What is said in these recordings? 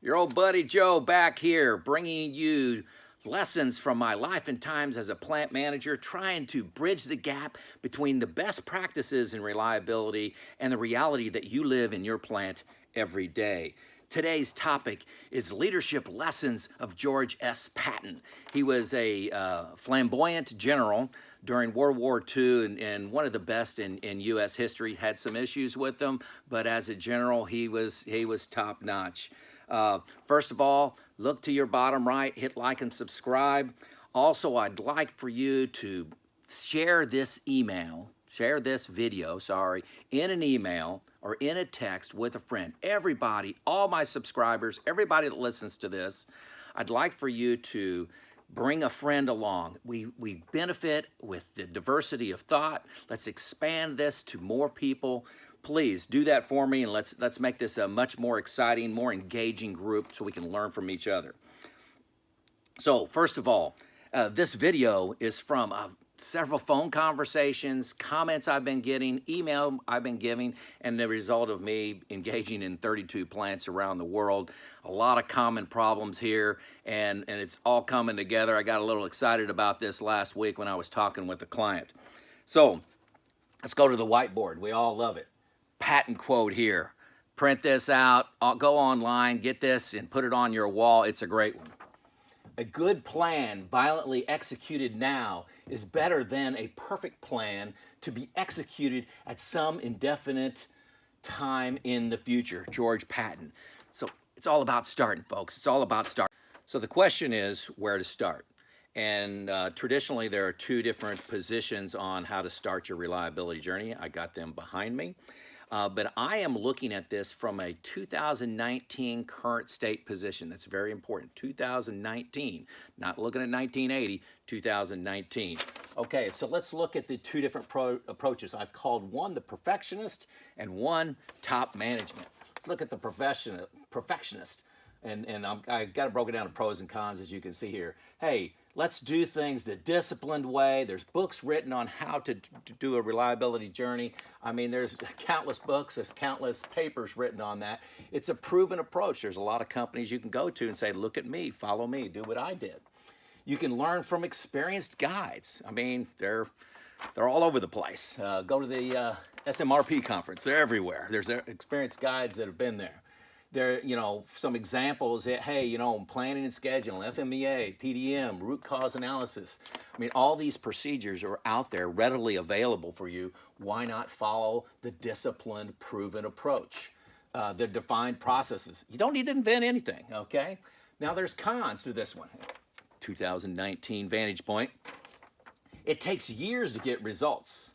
Your old buddy Joe back here bringing you lessons from my life and times as a plant manager, trying to bridge the gap between the best practices in reliability and the reality that you live in your plant every day. Today's topic is leadership lessons of George S. Patton. He was a flamboyant general during World War II and one of the best in U.S. history. Had some issues with them, but as a general, he was top notch. First of all, look to your bottom right, hit like and subscribe. Also, I'd like for you to share this video, in an email or in a text with a friend. Everybody, all my subscribers, everybody that listens to this, I'd like for you to bring a friend along. We benefit with the diversity of thought. Let's expand this to more people. Please do that for me, and let's make this a much more exciting, more engaging group so we can learn from each other. So first of all, this video is from several phone conversations, comments I've been getting, email I've been giving, and the result of me engaging in 32 plants around the world. A lot of common problems here, and it's all coming together. I got a little excited about this last week when I was talking with a client. So let's go to the whiteboard. We all love it. Patton quote here. Print this out, go online, get this, and put it on your wall. It's a great one. A good plan violently executed now is better than a perfect plan to be executed at some indefinite time in the future. George Patton. So it's all about starting, folks. It's all about starting. So the question is where to start. And traditionally, there are two different positions on how to start your reliability journey. I got them behind me. But I am looking at this from a 2019 current state position. That's very important. 2019, not looking at 1980, 2019. Okay, so let's look at the two different approaches. I've called one the perfectionist and one top management. Let's look at the perfectionist. And I got it broken down to pros and cons, as you can see here. Hey, let's do things the disciplined way. There's books written on how to do a reliability journey. I mean, there's countless books, there's countless papers written on that. It's a proven approach. There's a lot of companies you can go to and say, look at me, follow me, do what I did. You can learn from experienced guides. I mean, they're all over the place. Go to the SMRP conference. They're everywhere. There's experienced guides that have been there. There, some examples, hey, planning and scheduling, FMEA, PDM, root cause analysis. I mean, all these procedures are out there readily available for you. Why not follow the disciplined, proven approach? The defined processes. You don't need to invent anything, okay? Now, there's cons to this one. 2019 vantage point. It takes years to get results.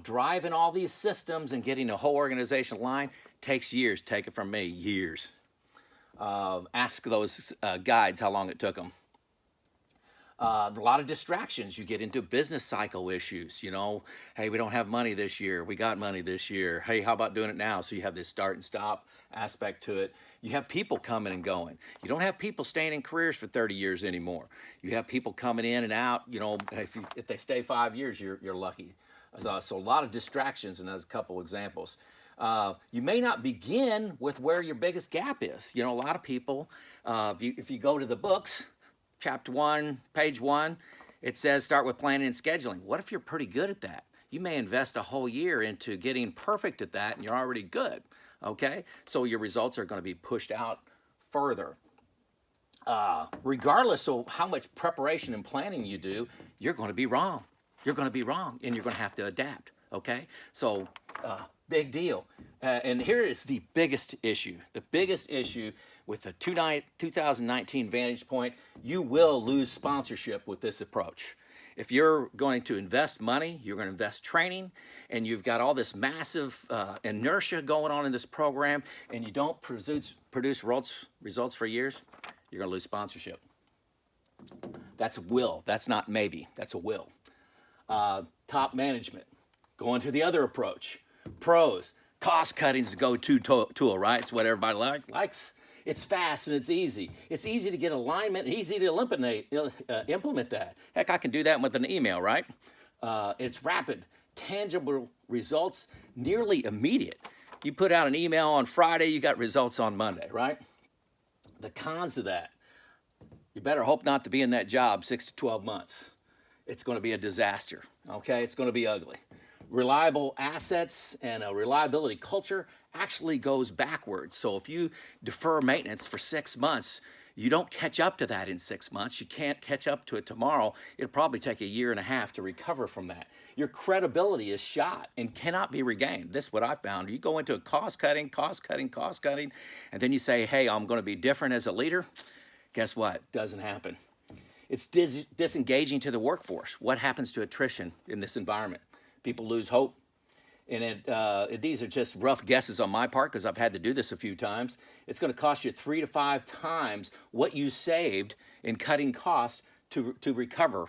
Driving all these systems and getting a whole organization aligned takes years. Take it from me, years. Ask those guides how long it took them. A lot of distractions. You get into business cycle issues. Hey, we don't have money this year. We got money this year. Hey, how about doing it now? So you have this start and stop aspect to it. You have people coming and going. You don't have people staying in careers for 30 years anymore. You have people coming in and out. If they stay 5 years, you're lucky. So a lot of distractions, and there's a couple examples. You may not begin with where your biggest gap is. A lot of people, if you go to the books, chapter 1, page 1, it says start with planning and scheduling. What if you're pretty good at that? You may invest a whole year into getting perfect at that, and you're already good, okay? So your results are going to be pushed out further. Regardless of how much preparation and planning you do, you're going to be wrong. You're going to be wrong, and you're going to have to adapt, okay? So, big deal. And here is the biggest issue. The biggest issue with the 2019 vantage point, you will lose sponsorship with this approach. If you're going to invest money, you're going to invest training, and you've got all this massive inertia going on in this program, and you don't produce results for years, you're going to lose sponsorship. That's a will. That's not maybe. That's a will. Top management, going to the other approach. Pros, cost cutting is the go-to tool, right? It's what everybody likes. It's fast and it's easy. It's easy to get alignment and easy to implement that. Heck, I can do that with an email, right? It's rapid, tangible results, nearly immediate. You put out an email on Friday, you got results on Monday, right? The cons of that, you better hope not to be in that job 6 to 12 months. It's going to be a disaster, okay? It's going to be ugly. Reliable assets and a reliability culture actually goes backwards. So if you defer maintenance for 6 months, you don't catch up to that in 6 months. You can't catch up to it tomorrow. It'll probably take a year and a half to recover from that. Your credibility is shot and cannot be regained. This is what I found. You go into a cost cutting, and then you say, hey, I'm going to be different as a leader. Guess what? Doesn't happen. It's disengaging to the workforce. What happens to attrition in this environment? People lose hope. And these are just rough guesses on my part because I've had to do this a few times. It's going to cost you 3 to 5 times what you saved in cutting costs to recover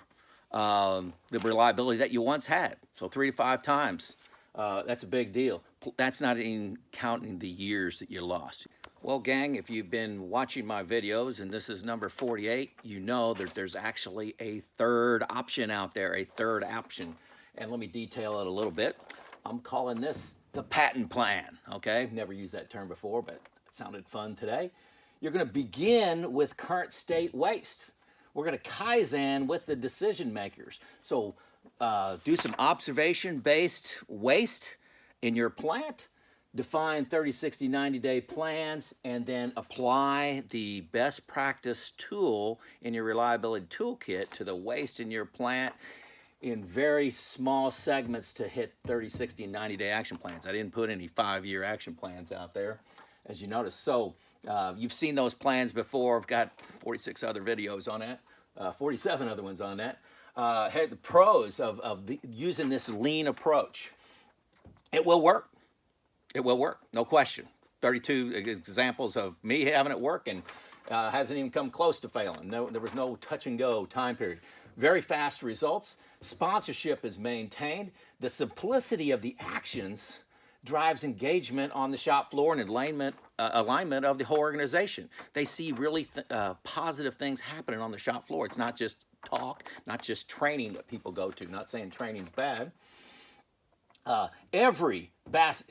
the reliability that you once had. So 3 to 5 times. That's a big deal. That's not even counting the years that you lost. Well, gang, if you've been watching my videos, and this is number 48, you know that there's actually a third option out there, a third option. And let me detail it a little bit. I'm calling this the Patton Plan, okay? Never used that term before, but it sounded fun today. You're going to begin with current state waste. We're going to Kaizen with the decision makers. So do some observation-based waste in your plant, define 30, 60, 90-day plans, and then apply the best practice tool in your reliability toolkit to the waste in your plant in very small segments to hit 30, 60, 90-day action plans. I didn't put any 5-year action plans out there, as you notice. So you've seen those plans before. I've got 46 other videos on that, 47 other ones on that. Hey, the pros of using this lean approach. It will work. It will work, no question. 32 examples of me having it work and hasn't even come close to failing. No, there was no touch and go time period. Very fast results. Sponsorship is maintained. The simplicity of the actions drives engagement on the shop floor and alignment of the whole organization. They see really positive things happening on the shop floor. It's not just talk, not just training that people go to. Not saying training's bad. Every best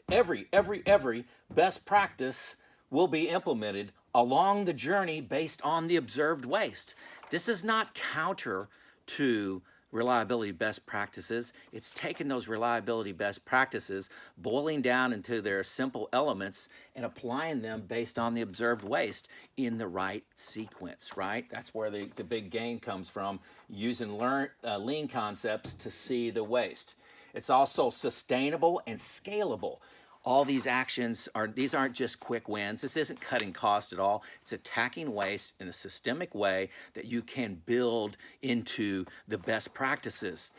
practice will be implemented along the journey based on the observed waste. This is not counter to reliability best practices. It's taking those reliability best practices, boiling down into their simple elements, and applying them based on the observed waste in the right sequence, right? That's where the big gain comes from, using lean concepts to see the waste. It's also sustainable and scalable. All these actions these aren't just quick wins. This isn't cutting costs at all. It's attacking waste in a systemic way that you can build into the best practices.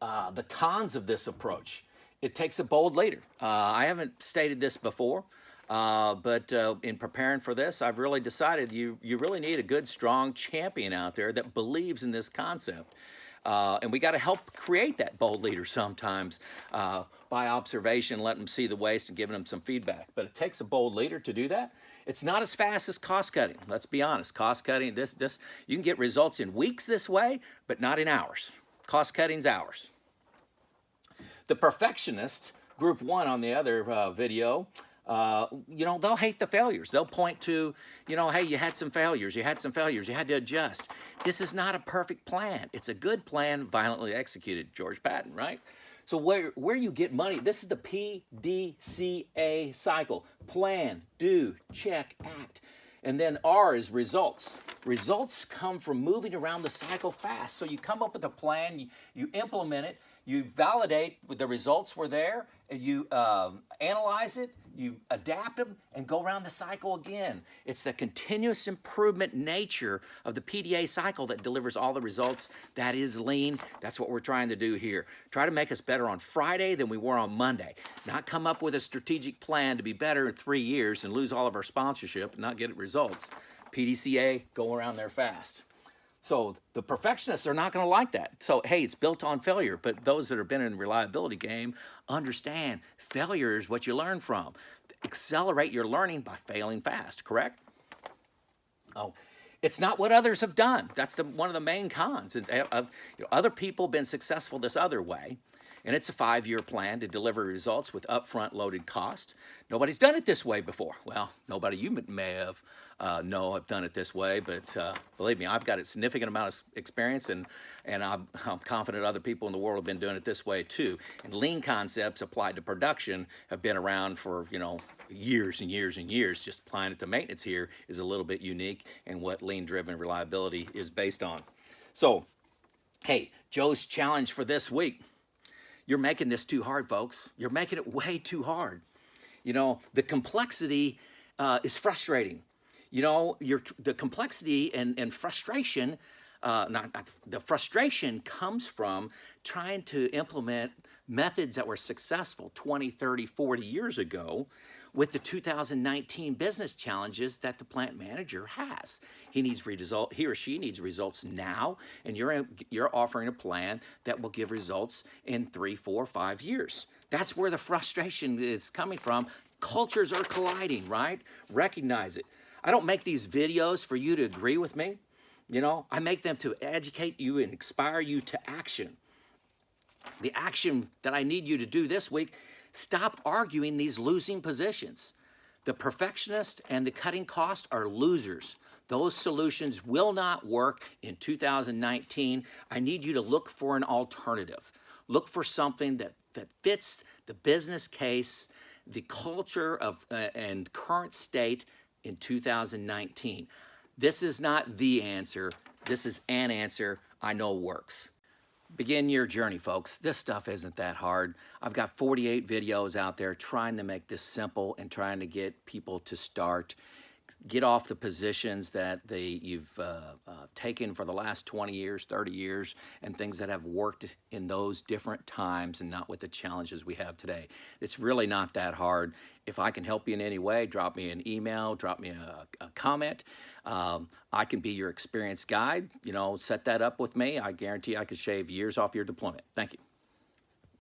The cons of this approach, it takes a bold leader. I haven't stated this before, but in preparing for this, I've really decided you really need a good, strong champion out there that believes in this concept. And we got to help create that bold leader sometimes by observation, letting them see the waste and giving them some feedback. But it takes a bold leader to do that. It's not as fast as cost cutting. Let's be honest. Cost cutting, you can get results in weeks this way, but not in hours. Cost cutting's hours. The perfectionist, group one on the other video, they'll hate the failures. They'll point to, hey, you had some failures, you had to adjust. This is not a perfect plan. It's a good plan, violently executed. George Patton, right? So where you get money, this is the PDCA cycle. Plan, do, check, act. And then R is results. Results come from moving around the cycle fast. So you come up with a plan, you implement it, you validate the results were there, and you analyze it, you adapt them, and go around the cycle again. It's the continuous improvement nature of the PDA cycle that delivers all the results. That is lean. That's what we're trying to do here. Try to make us better on Friday than we were on Monday. Not come up with a strategic plan to be better in 3 years and lose all of our sponsorship and not get results. PDCA, go around there fast. So the perfectionists are not going to like that. So, hey, it's built on failure. But those that have been in the reliability game understand failure is what you learn from. Accelerate your learning by failing fast, correct? Oh, it's not what others have done. That's one of the main cons. Other people have been successful this other way. And it's a 5-year plan to deliver results with upfront loaded cost. Nobody's done it this way before. Well, nobody you may have know have done it this way, but believe me, I've got a significant amount of experience, and I'm confident other people in the world have been doing it this way too. And lean concepts applied to production have been around for, years and years and years. Just applying it to maintenance here is a little bit unique in what lean-driven reliability is based on. So, hey, Joe's challenge for this week. You're making this too hard, folks. You're making it way too hard. The complexity is frustrating. The complexity and frustration, the frustration comes from trying to implement methods that were successful 20, 30, 40 years ago with the 2019 business challenges that the plant manager has. He or she needs results now, and you're offering a plan that will give results in 3, 4, 5 years. That's where the frustration is coming from. Cultures are colliding, right? Recognize it. I don't make these videos for you to agree with me. I make them to educate you and inspire you to action. The action that I need you to do this week: stop arguing these losing positions. The perfectionist and the cutting cost are losers. Those solutions will not work in 2019. I need you to look for an alternative. Look for something that fits the business case, the culture of and current state in 2019. This is not the answer. This is an answer I know works. Begin your journey, folks. This stuff isn't that hard. I've got 48 videos out there trying to make this simple and trying to get people to start, get off the positions that you've taken for the last 20 years, 30 years, and things that have worked in those different times and not with the challenges we have today. It's really not that hard. If I can help you in any way, drop me an email, drop me a comment. I can be your experienced guide. Set that up with me. I guarantee I could shave years off your deployment. Thank you.